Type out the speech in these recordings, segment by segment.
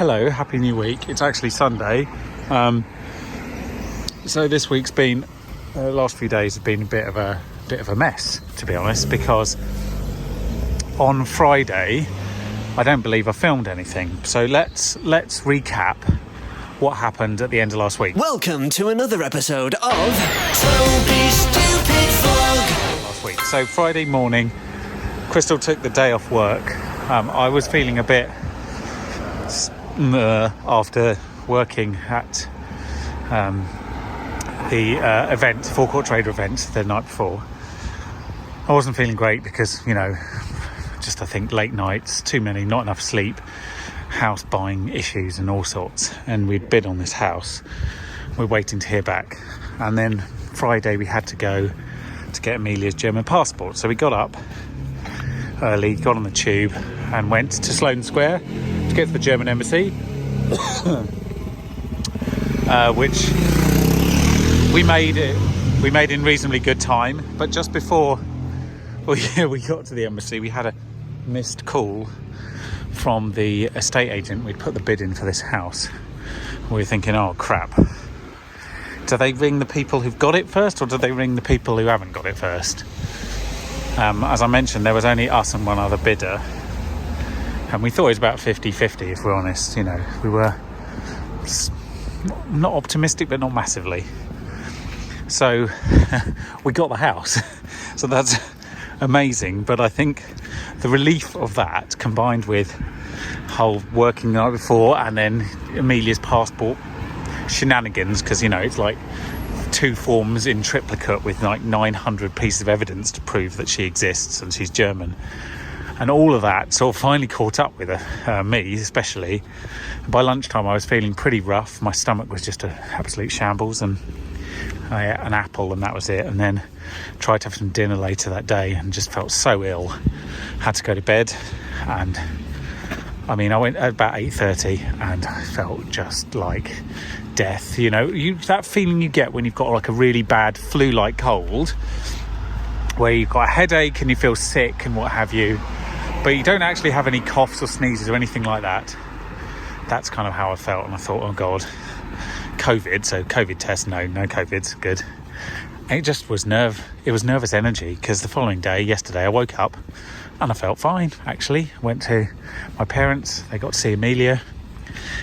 Hello, happy new week. It's actually Sunday. So this week's been, last few days have been a bit of a mess, to be honest, because on Friday I don't believe I filmed anything. So let's recap what happened at the end of last week. Welcome to another episode of Toby's Stupid Vlog. Last week. So Friday morning, Crystal took the day off work. I was feeling a bit after working at the event, forecourt trader event the night before. I wasn't feeling great because, just I think late nights, too many, not enough sleep, house buying issues and all sorts. And we'd bid on this house. We're waiting to hear back. And then Friday we had to go to get Amelia's German passport. So we got up early, got on the tube and went to Sloane Square to get to the German embassy, which we made in reasonably good time. But just before we got to the embassy, we had a missed call from the estate agent. We'd put the bid in for this house. We were thinking, oh crap, do they ring the people who've got it first, or do they ring the people who haven't got it first? As I mentioned, there was only us and one other bidder, and we thought it was about 50-50, if we're honest. We were not optimistic, but not massively. So we got the house. So that's amazing. But I think the relief of that, combined with whole working the night before and then Amelia's passport shenanigans, because it's like 2 forms in triplicate with like 900 pieces of evidence to prove that she exists and she's German, and all of that sort of finally caught up with me especially. By lunchtime I was feeling pretty rough. My stomach was just an absolute shambles, and I ate an apple and that was it. And then tried to have some dinner later that day and just felt so ill, had to go to bed. And I went at about 8:30 and I felt just like death. That feeling you get when you've got like a really bad flu-like cold, where you've got a headache and you feel sick and what have you, but you don't actually have any coughs or sneezes or anything like that. That's kind of how I felt, and I thought, oh god, COVID. So COVID test, no COVID's good. It just was nervous energy, because the following day, yesterday, I woke up and I felt fine, actually. Went to my parents, they got to see Amelia,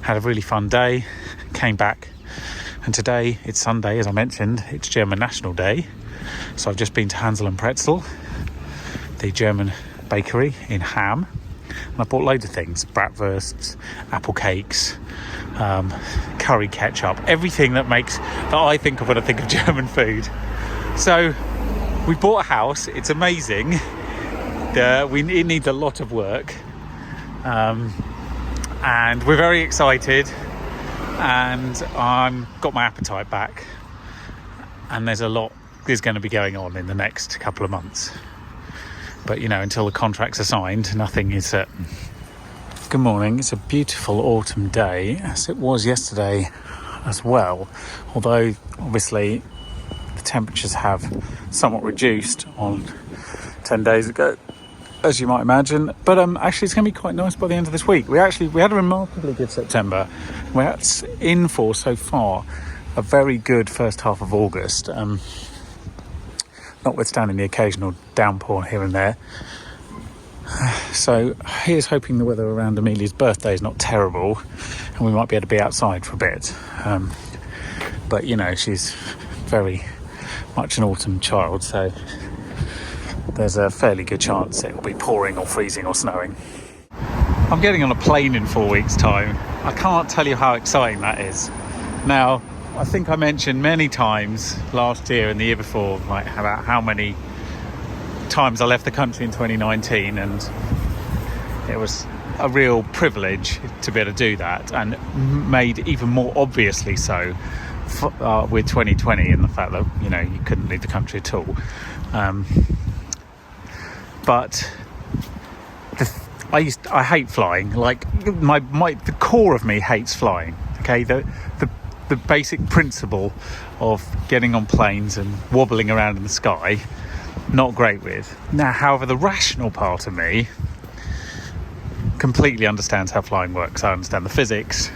had a really fun day, came back, and today, it's Sunday, as I mentioned, it's German National Day. So I've just been to Hansel and Pretzel, the German bakery in Ham, and I bought loads of things: bratwursts, apple cakes, curry ketchup, everything that I think of when I think of German food. So we bought a house. It's amazing. It needs a lot of work, and we're very excited, and I've got my appetite back, and there's a lot is going to be going on in the next couple of months. But until the contracts are signed, nothing is certain. Good morning. It's a beautiful autumn day, as it was yesterday as well, although obviously the temperatures have somewhat reduced on 10 days ago, as you might imagine. But actually it's going to be quite nice by the end of this week. We had a remarkably good September. We're in for, so far, a very good first half of August, notwithstanding the occasional downpour here and there. So here's hoping the weather around Amelia's birthday is not terrible and we might be able to be outside for a bit. But she's very much an autumn child, so there's a fairly good chance it will be pouring or freezing or snowing. I'm getting on a plane in 4 weeks' time. I can't tell you how exciting that is. Now, I think I mentioned many times last year and the year before, about how many times I left the country in 2019, and it was a real privilege to be able to do that, and made even more obviously so with 2020 and the fact that you couldn't leave the country at all. But I hate flying. Like the core of me hates flying. Okay, the basic principle of getting on planes and wobbling around in the sky, not great with. Now, however, the rational part of me completely understands how flying works. I understand the physics.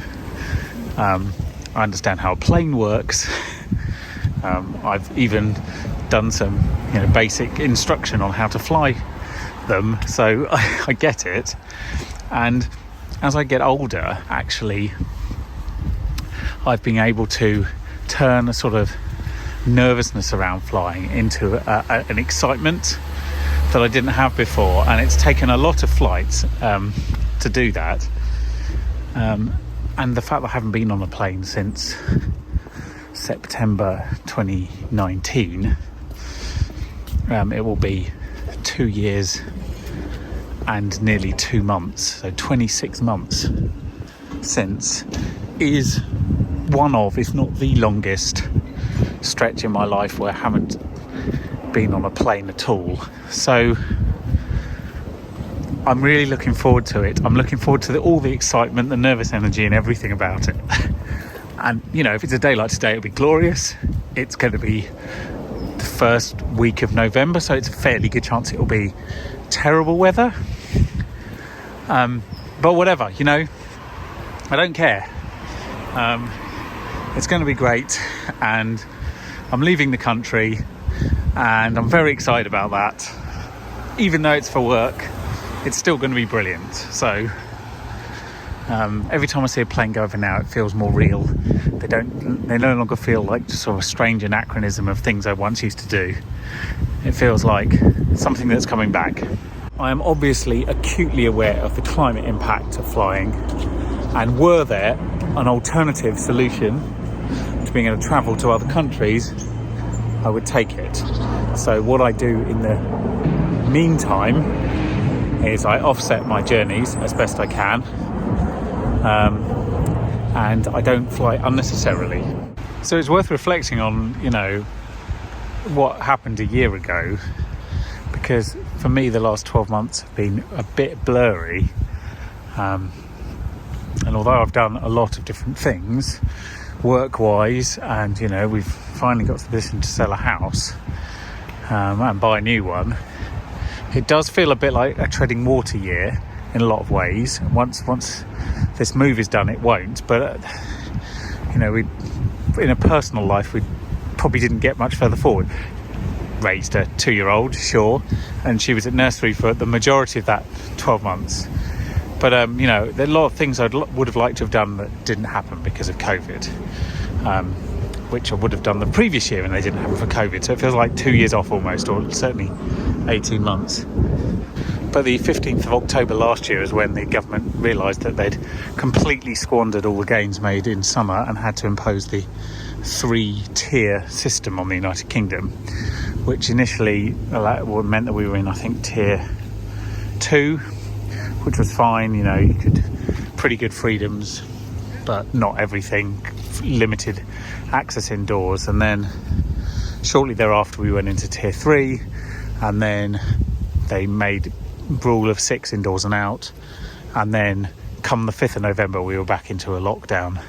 I understand how a plane works. I've even done some, basic instruction on how to fly them, so I get it. And as I get older, actually, I've been able to turn a sort of nervousness around flying into an excitement that I didn't have before, and it's taken a lot of flights to do that. And the fact that I haven't been on a plane since September 2019, it will be 2 years and nearly 2 months, so 26 months since, is one of, if not the longest stretch in my life where I haven't been on a plane at all. So I'm really looking forward to it. I'm looking forward to all the excitement, the nervous energy and everything about it. And if it's a day like today, it'll be glorious. It's going to be the first week of November, so it's a fairly good chance it'll be terrible weather. But whatever, I don't care. It's going to be great, and I'm leaving the country, and I'm very excited about that. Even though it's for work, it's still going to be brilliant. So every time I see a plane go over now, it feels more real. They no longer feel like just sort of a strange anachronism of things I once used to do. It feels like something that's coming back. I am obviously acutely aware of the climate impact of flying, and were there an alternative solution to being able to travel to other countries, I would take it. So what I do in the meantime is I offset my journeys as best I can, and I don't fly unnecessarily. So it's worth reflecting on, what happened a year ago, because for me the last 12 months have been a bit blurry, and although I've done a lot of different things work-wise, and we've finally got to the position to sell a house and buy a new one, it does feel a bit like a treading water year in a lot of ways. Once this move is done, it won't, but we, in a personal life, we probably didn't get much further forward. Raised a 2-year-old, sure, and she was at nursery for the majority of that 12 months. But there are a lot of things I would have liked to have done that didn't happen because of COVID, which I would have done the previous year and they didn't happen for COVID. So it feels like 2 years off almost, or certainly 18 months. But the 15th of October last year is when the government realised that they'd completely squandered all the gains made in summer and had to impose the 3-tier system on the United Kingdom, which initially meant that we were in, I think, tier 2, which was fine. You could, pretty good freedoms, but not everything, limited access indoors. And then shortly thereafter we went into tier 3, and then they made rule of 6 indoors and out, and then come the 5th of November we were back into a lockdown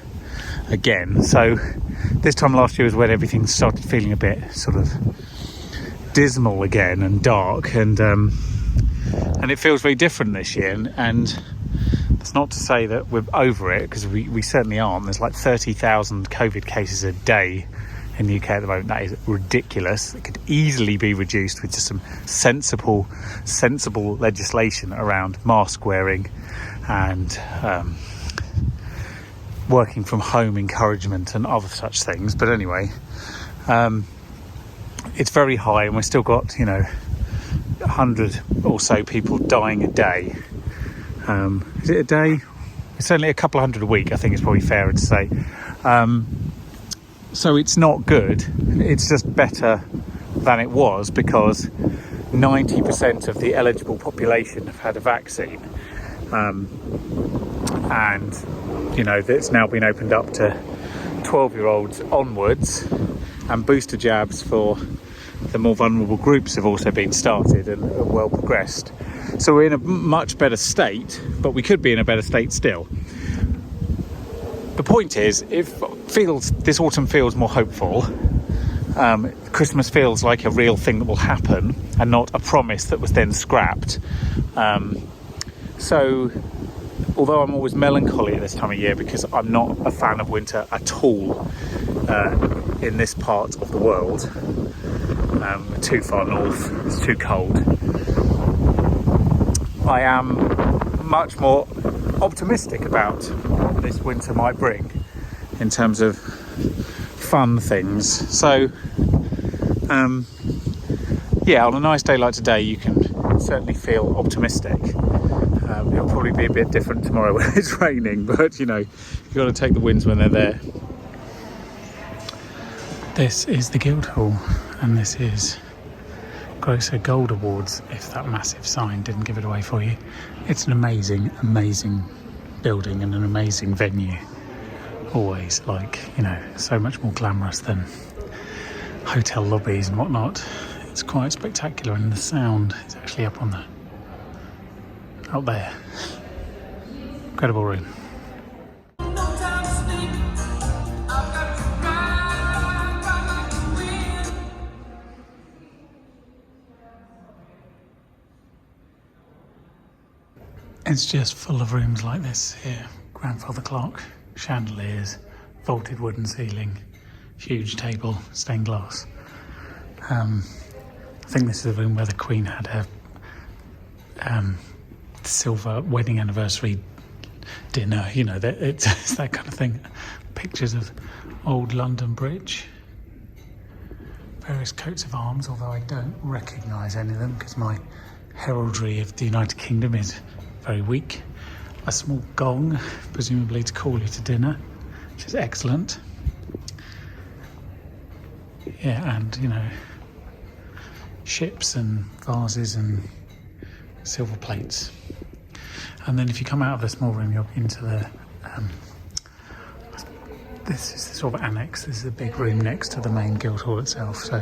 again. So this time last year was when everything started feeling a bit sort of dismal again and dark, and it feels very different this year, and that's not to say that we're over it, because we certainly aren't. There's like 30,000 COVID cases a day in the UK at the moment. That is ridiculous. It could easily be reduced with just some sensible legislation around mask wearing and working from home encouragement and other such things. But anyway, it's very high, and we've still got 100 or so people dying a day. Is it a day? It's only a couple of hundred a week, I think it's probably fairer to say. So it's not good. It's just better than it was, because 90% of the eligible population have had a vaccine, and it's now been opened up to 12-year-olds onwards, and booster jabs for the more vulnerable groups have also been started and are well progressed. So we're in a much better state, but we could be in a better state still. The point is, this autumn feels more hopeful. Christmas feels like a real thing that will happen, and not a promise that was then scrapped. So although I'm always melancholy at this time of year because I'm not a fan of winter at all in this part of the world. We're too far north, it's too cold. I am much more optimistic about what this winter might bring in terms of fun things. So yeah, on a nice day like today you can certainly feel optimistic. It'll probably be a bit different tomorrow when it's raining, but you know, you've got to take the wins when they're there. This is the Guildhall, and this is Grocer Gold Awards, if that massive sign didn't give it away for you. It's an amazing, amazing building and an amazing venue. Always, like, you know, so much more glamorous than hotel lobbies and whatnot. It's quite spectacular, and the sound is actually up there. Incredible room. It's just full of rooms like this here. Grandfather clock, chandeliers, vaulted wooden ceiling, huge table, stained glass. I think this is the room where the Queen had her silver wedding anniversary dinner. You know, it's that kind of thing. Pictures of old London Bridge. Various coats of arms, although I don't recognise any of them because my heraldry of the United Kingdom is very weak. A small gong, presumably to call you to dinner, which is excellent. Yeah, and you know, ships and vases and silver plates. And then if you come out of the small room, you're into the this is the sort of annex. This is the big room next to the main Guildhall itself. So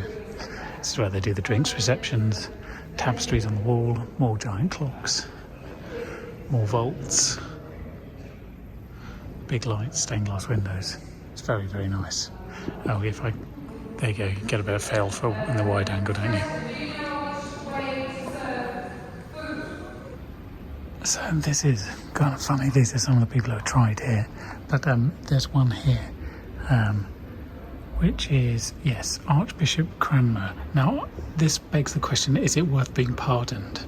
this is where they do the drinks receptions, tapestries on the wall, more giant clocks, more vaults, big lights, stained glass windows. It's very, very nice. Oh, there you go, you get a bit of feel in the wide angle, don't you? So this is kind of funny. These are some of the people who have tried here, but there's one here, which is, yes, Archbishop Cranmer. Now, this begs the question, is it worth being pardoned?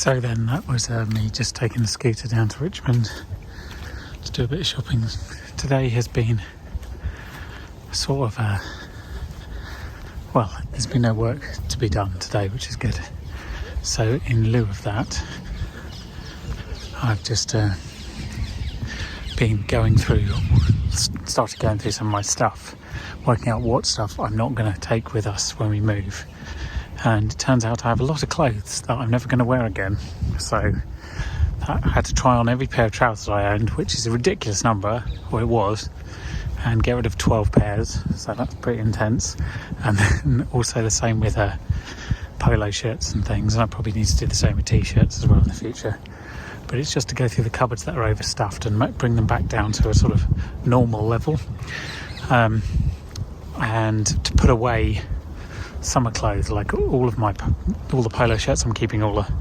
So then that was me just taking the scooter down to Richmond to do a bit of shopping. Today has been sort of well, there's been no work to be done today, which is good. So in lieu of that, I've just been started going through some of my stuff, working out what stuff I'm not going to take with us when we move. And it turns out I have a lot of clothes that I'm never going to wear again. So I had to try on every pair of trousers I owned, which is a ridiculous number, or it was, and get rid of 12 pairs. So that's pretty intense. And then also the same with the polo shirts and things, and I probably need to do the same with t-shirts as well in the future. But it's just to go through the cupboards that are overstuffed and bring them back down to a sort of normal level, and to put away summer clothes, like all the polo shirts I'm keeping, all the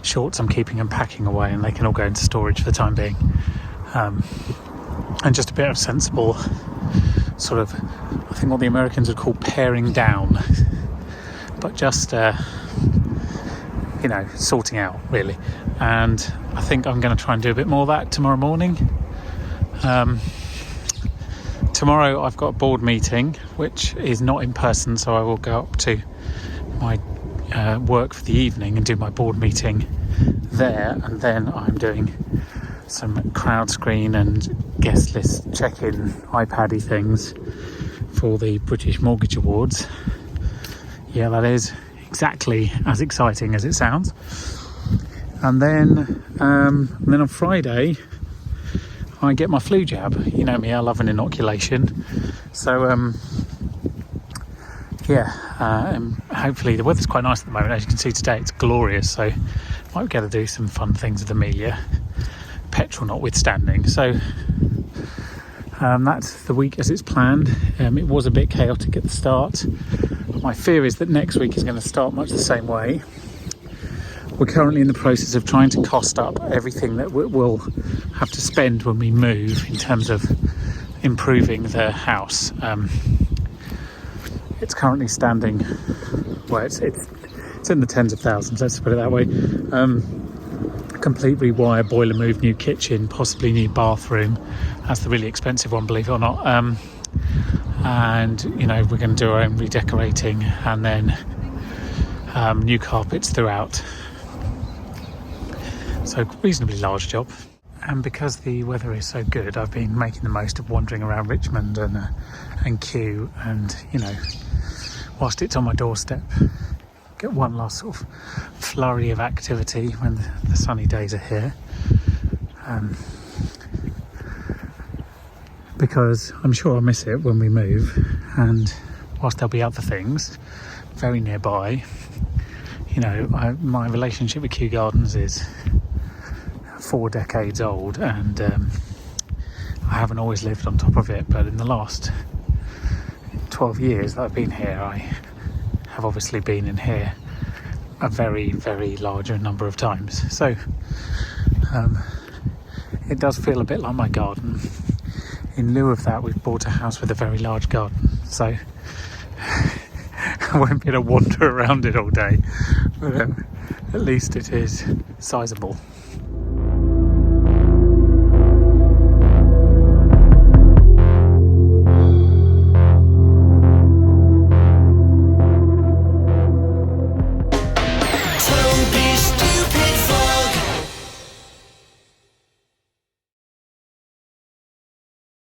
shorts I'm keeping and packing away, and they can all go into storage for the time being. And just a bit of sensible sort of, I think what the Americans would call paring down, but just sorting out really. And I think I'm going to try and do a bit more of that tomorrow morning. Tomorrow I've got a board meeting, which is not in person, so I will go up to my work for the evening and do my board meeting there, and then I'm doing some crowd screen and guest list check-in iPad-y things for the British Mortgage Awards. Yeah, that is exactly as exciting as it sounds. And then on Friday I get my flu jab. You know me, I love an inoculation. So hopefully the weather's quite nice at the moment. As you can see today, it's glorious, so might be able to do some fun things with Amelia, petrol notwithstanding. So that's the week as it's planned. It was a bit chaotic at the start. My fear is that next week is going to start much the same way. We're currently in the process of trying to cost up everything that we'll have to spend when we move in terms of improving the house. It's currently standing, well, it's in the tens of thousands, let's put it that way. Complete rewire, boiler move, new kitchen, possibly new bathroom. That's the really expensive one, believe it or not. And we're going to do our own redecorating, and then new carpets throughout. So reasonably large job. And because the weather is so good, I've been making the most of wandering around Richmond and Kew, and whilst it's on my doorstep, get one last sort of flurry of activity when the sunny days are here. Because I'm sure I'll miss it when we move, and whilst there'll be other things very nearby, my relationship with Kew Gardens is 4 decades old, and I haven't always lived on top of it, but in the last 12 years that I've been here, I have obviously been in here a very, very larger number of times. So it does feel a bit like my garden. In lieu of that, we've bought a house with a very large garden, so I won't be able to wander around it all day, but at least it is sizable.